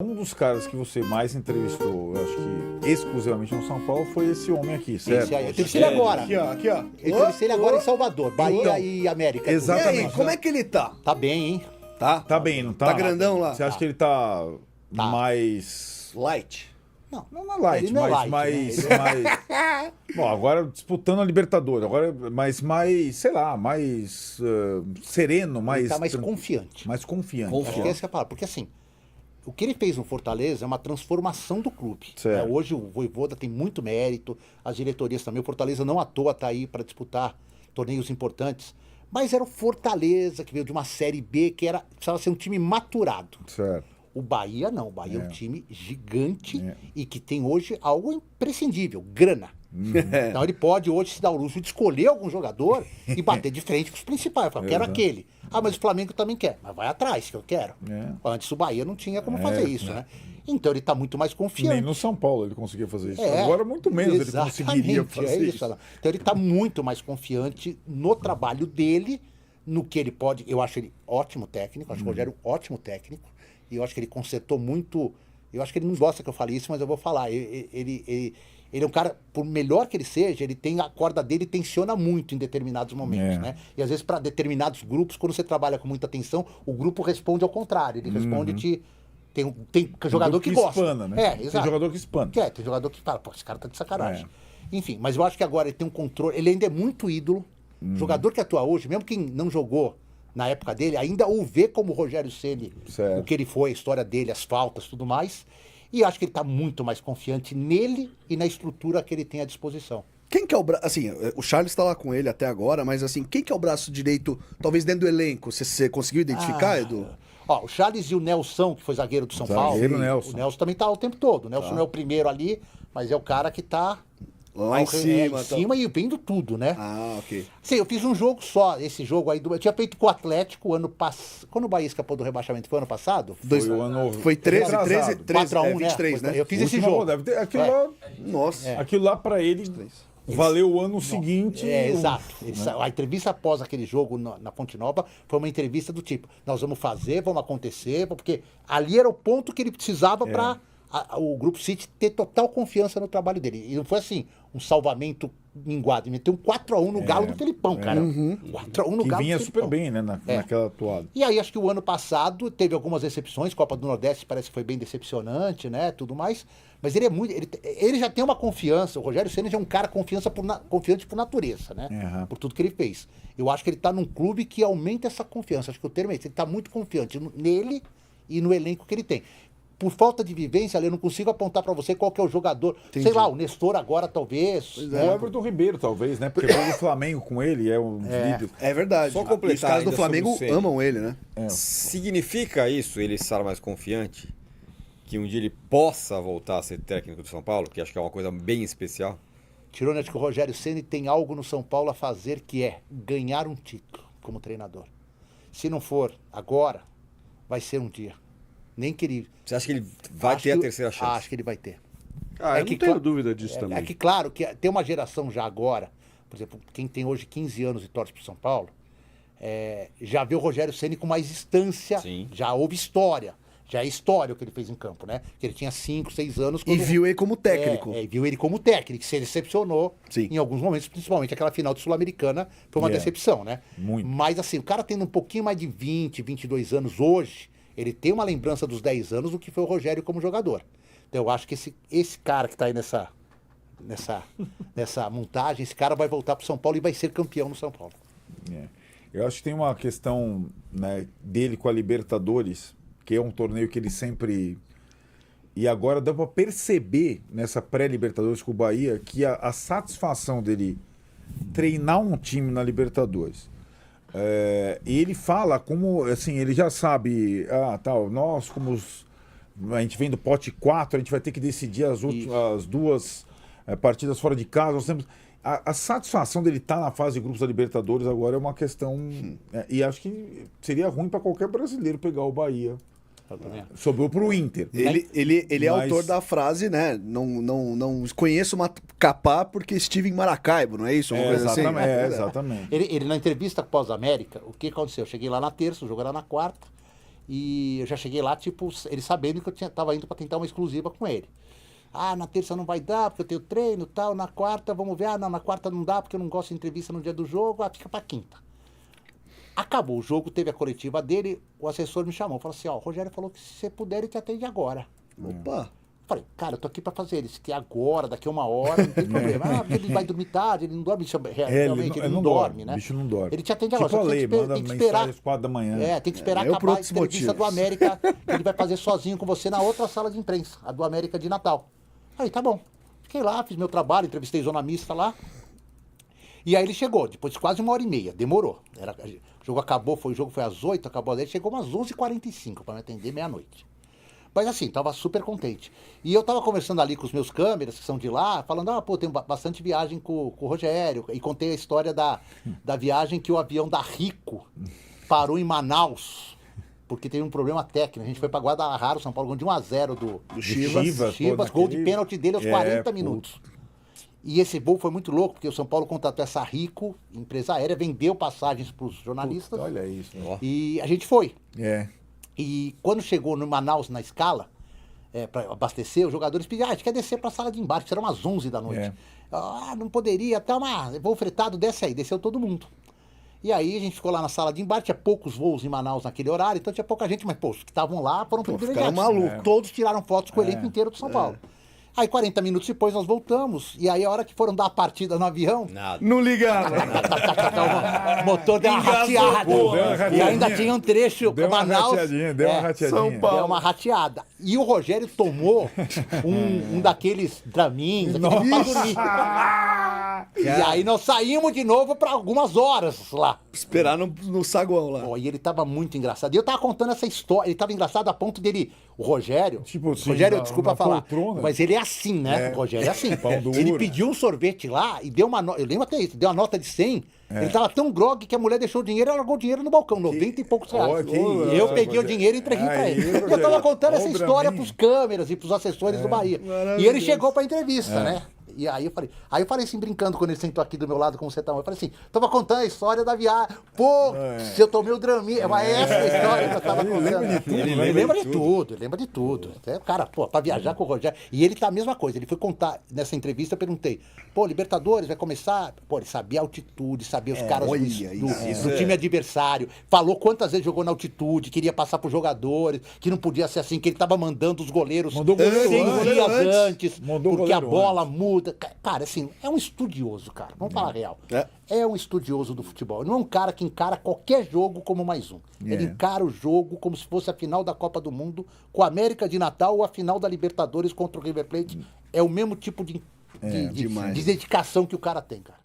Um dos caras que você mais entrevistou, eu acho que exclusivamente no São Paulo, foi esse homem aqui, certo? Esse aí. Eu entrevistei ele agora. Aqui, ó, aqui, ó. Eu entrevistei ele agora em Salvador, Bahia Então, e América. exatamente. E aí, como é que ele tá? Tá bem, hein? Tá bem, não tá? Tá grandão lá? Você acha que ele tá, Tá. mais... Light. Não, Não é light, ele não é mas light, né? mais... Bom, agora disputando a Libertadores, agora mais, sei lá, mais sereno, mais... ele tá mais confiante. Mais confiante. Acho que essa é a palavra. Porque assim, o que ele fez no Fortaleza é uma transformação do clube. Certo. Né? Hoje o Vojvoda tem muito mérito, as diretorias também. O Fortaleza não à toa tá aí para disputar torneios importantes. Mas era o Fortaleza, que veio de uma Série B, que precisava ser um time maturado. Certo. O Bahia não. O Bahia é um time gigante É. e que tem hoje algo imprescindível, grana. Então ele pode hoje se dar o luxo de escolher algum jogador e bater de frente com os principais. Falar, quero Exato. aquele. Ah, mas o Flamengo também quer. Mas vai atrás, que eu quero. É. Antes o Bahia não tinha como fazer isso, né? Então ele está muito mais confiante. Nem no São Paulo ele conseguia fazer isso. É, Agora muito menos ele exatamente, conseguiria fazer é isso. Então ele está muito mais confiante no trabalho dele, no que ele pode. Eu acho ele ótimo técnico, acho o Rogério ótimo técnico, e eu acho que ele consertou muito. Eu acho que ele não gosta que eu fale isso, mas eu vou falar. Ele é um cara, por melhor que ele seja, ele tem a corda dele tensiona muito em determinados momentos, É. né? E às vezes para determinados grupos, quando você trabalha com muita atenção, o grupo responde ao contrário. Ele responde te tem jogador que gosta. Espana, né? Tem Tem jogador que espana. tem jogador que fala, pô, esse cara tá de sacanagem. Enfim, mas eu acho que agora ele tem um controle, ele ainda é muito ídolo. Jogador que atua hoje, mesmo quem não jogou na época dele, ainda o vê como o Rogério Ceni, Certo. o que ele foi, a história dele, as faltas, tudo mais. E acho que ele está muito mais confiante nele e na estrutura que ele tem à disposição. Quem que é o braço... Assim, o Charles tá lá com ele até agora, mas assim, quem que é o braço direito, talvez dentro do elenco? Você conseguiu identificar, Edu? Ó, o Charles e o Nelson, que foi zagueiro do São Zagueiro Paulo. Nelson. O Nelson também tá o tempo todo. O Nelson não é o primeiro ali, mas é o cara que tá Lá em cima. em cima e vendo tudo, né? Ah, ok. Sim, eu fiz um jogo só, esse jogo aí. Eu tinha feito com o Atlético ano passado. Quando o Bahia escapou do rebaixamento, foi ano passado? Foi 13, retrasado. 4 a 1, 23, né? Eu fiz esse Última jogo. rodada. Aquilo É. lá, Nossa. aquilo lá pra ele valeu o ano seguinte. Exato. A entrevista após aquele jogo na Fonte Nova foi uma entrevista do tipo: nós vamos fazer, vamos acontecer, porque ali era o ponto que ele precisava para o Grupo City ter total confiança no trabalho dele. E não foi assim, um salvamento minguado. Ele meteu um 4 a 1 no Galo do Felipão, cara. 4 a 1 no Que Galo vinha do super Felipão. bem, né, naquela atuada. E aí acho que o ano passado teve algumas decepções, Copa do Nordeste parece que foi bem decepcionante, né, tudo mais, mas ele é muito, ele já tem uma confiança, o Rogério Ceni já é um cara confiante por natureza, né, por tudo que ele fez. Eu acho que ele tá num clube que aumenta essa confiança, acho que o termo é esse, ele tá muito confiante nele e no elenco que ele tem. Por falta de vivência, ali, eu não consigo apontar pra você qual que é o jogador. Entendi. Sei lá, o Nestor agora talvez. O Everton Ribeiro, talvez, né? Porque foi o Flamengo com ele, é um vídeo. É verdade. Só completar E os caras do ainda Flamengo sobre o Ceni. amam ele, né? Significa isso, ele estar mais confiante, que um dia ele possa voltar a ser técnico do São Paulo, que acho que é uma coisa bem especial? Tirone, acho que o Rogério Ceni tem algo no São Paulo a fazer que é ganhar um título como treinador. Se não for agora, vai ser um dia. Nem que ele... Você acha que ele vai Acho ter a que- terceira chance? Acho que ele vai ter. Ah, É eu que não tenho cla- dúvida disso também. É que, claro, que tem uma geração já agora, por exemplo, quem tem hoje 15 anos e torce para São Paulo, já vê o Rogério Ceni com mais distância, Sim. já houve história. Já é história o que ele fez em campo, né? Que ele tinha 5, 6 anos. E quando- viu ele como técnico. Viu ele como técnico, se decepcionou Sim. em alguns momentos, principalmente aquela final de Sul-Americana, foi uma decepção, né? Muito. Mas assim, o cara tendo um pouquinho mais de 20, 22 anos hoje, ele tem uma lembrança dos 10 anos do que foi o Rogério como jogador. Então eu acho que esse cara que tá aí nessa montagem, esse cara vai voltar pro São Paulo e vai ser campeão no São Paulo. É. Eu acho que tem uma questão, né, dele com a Libertadores, que é um torneio que ele sempre... E agora dá para perceber nessa pré-Libertadores com o Bahia que a satisfação dele treinar um time na Libertadores. E ele fala como, assim, ele já sabe, nós a gente vem do pote 4, a gente vai ter que decidir as duas partidas fora de casa, nós temos... A satisfação dele estar na fase de grupos da Libertadores agora é uma questão. E acho que seria ruim para qualquer brasileiro pegar o Bahia. Sobrou pro Inter. Ele é Mas- autor da frase, né? Não conheço Macapá porque estive em Maracaibo, não é isso? Uma coisa assim? Exatamente. Ele na entrevista pós-América, o que aconteceu? Eu cheguei lá na terça, o jogo era na quarta, E eu já cheguei lá, tipo, ele sabendo que eu tava indo para tentar uma exclusiva com ele. Ah, na terça não vai dar, porque eu tenho treino e tal. Na quarta, vamos ver. Ah, não, na quarta não dá, porque eu não gosto de entrevista no dia do jogo. Ah, fica pra quinta. Acabou o jogo, teve a coletiva dele, o assessor me chamou. Falou assim, ó, o Rogério falou que se você puder, ele te atende agora. Opa! Falei, cara, eu tô aqui pra fazer isso, que é agora, daqui a 1 hora, não tem problema. Ah, porque ele vai dormir tarde, ele não dorme, realmente, ele não dorme, né? O bicho não dorme. Ele te atende agora, Tipo só a que lei, manda tem que mensagem esperar. às 4 da manhã. Tem que esperar Eu por acabar a outros entrevista do motivos. América, que ele vai fazer sozinho com você na outra sala de imprensa, a do América de Natal. Aí, tá bom. Fiquei lá, fiz meu trabalho, entrevistei zona mista lá. E aí ele chegou, depois de quase 1h30, demorou. O jogo acabou, o jogo foi às 8, acabou às 10, chegou umas 11h45 para me atender meia-noite. Mas assim, tava super contente. E eu tava conversando ali com os meus câmeras, que são de lá, falando, tenho bastante viagem com o Rogério. E contei a história da viagem que o avião da Rico parou em Manaus, porque teve um problema técnico. A gente foi pra Guadalajara, o São Paulo, ganhou de 1-0 do Chivas, gol de pênalti dele aos 40 minutos. E esse voo foi muito louco, porque o São Paulo contratou essa Rico, empresa aérea, vendeu passagens pros jornalistas. Olha isso. E a gente foi. E quando chegou no Manaus, na escala, para abastecer, os jogadores pediram, a gente quer descer para a sala de embarque, eram umas 11 da noite. Não poderia, voo fretado, desce aí, desceu todo mundo. E aí a gente ficou lá na sala de embarque, tinha poucos voos em Manaus naquele horário, então tinha pouca gente, mas os que estavam lá foram privilegiados. Ficaram malucos. Todos tiraram fotos com o elenco inteiro do São Paulo. Aí 40 minutos depois nós voltamos, e aí a hora que foram dar a partida no avião, Nada. Não ligava. o motor deu uma rateada. Deu uma rateadinha. E ainda tinha um trecho, deu uma Manaus, rateadinha, deu uma rateadinha. São Paulo. deu uma rateada. E o Rogério tomou um daqueles Dramins, pra dormir. E aí nós saímos de novo para algumas horas lá. Esperar no saguão lá. E ele tava muito engraçado. E eu tava contando essa história, ele tava engraçado a ponto dele, o Rogério, Tipo assim, Rogério, na- desculpa na falar, poltrona. mas ele é assim, né? O Rogério é assim. Pão duro. Ele pediu um sorvete lá e deu uma nota, eu lembro até isso, deu uma nota de 100. Ele tava tão grog que a mulher deixou o dinheiro e largou o dinheiro no balcão, 90 e poucos reais. Ó, que Eu isso, peguei o Rogério. dinheiro e entreguei pra Aí, ele. E eu Rogério. tava contando essa Ó o história Dramin. pros câmeras e pros assessores do Bahia. E ele Maravilhoso. chegou pra entrevista, né? E aí eu falei assim, brincando, quando ele sentou aqui do meu lado, como você tá, eu falei assim, tava contando a história da viagem. Pô, se eu tomei o Dramin, essa é a história que eu tava contando. lembra de tudo, Ele né? lembra de tudo. Até, cara, pra viajar com o Rogério. E ele tá a mesma coisa, ele foi contar, nessa entrevista eu perguntei, Libertadores vai começar? Ele sabia a altitude, sabia os caras olha do time adversário, falou quantas vezes jogou na altitude, queria passar pros jogadores, que não podia ser assim, que ele tava mandando os goleiros Mandou o goleiro 100 antes. dias antes, Mandou o porque a goleiro bola muda. Cara, assim, é um estudioso, cara. Vamos falar a real. É um estudioso do futebol. Não é um cara que encara qualquer jogo como mais um. Ele encara o jogo como se fosse a final da Copa do Mundo com a América de Natal ou a final da Libertadores contra o River Plate. É o mesmo tipo de demais. dedicação que o cara tem, cara.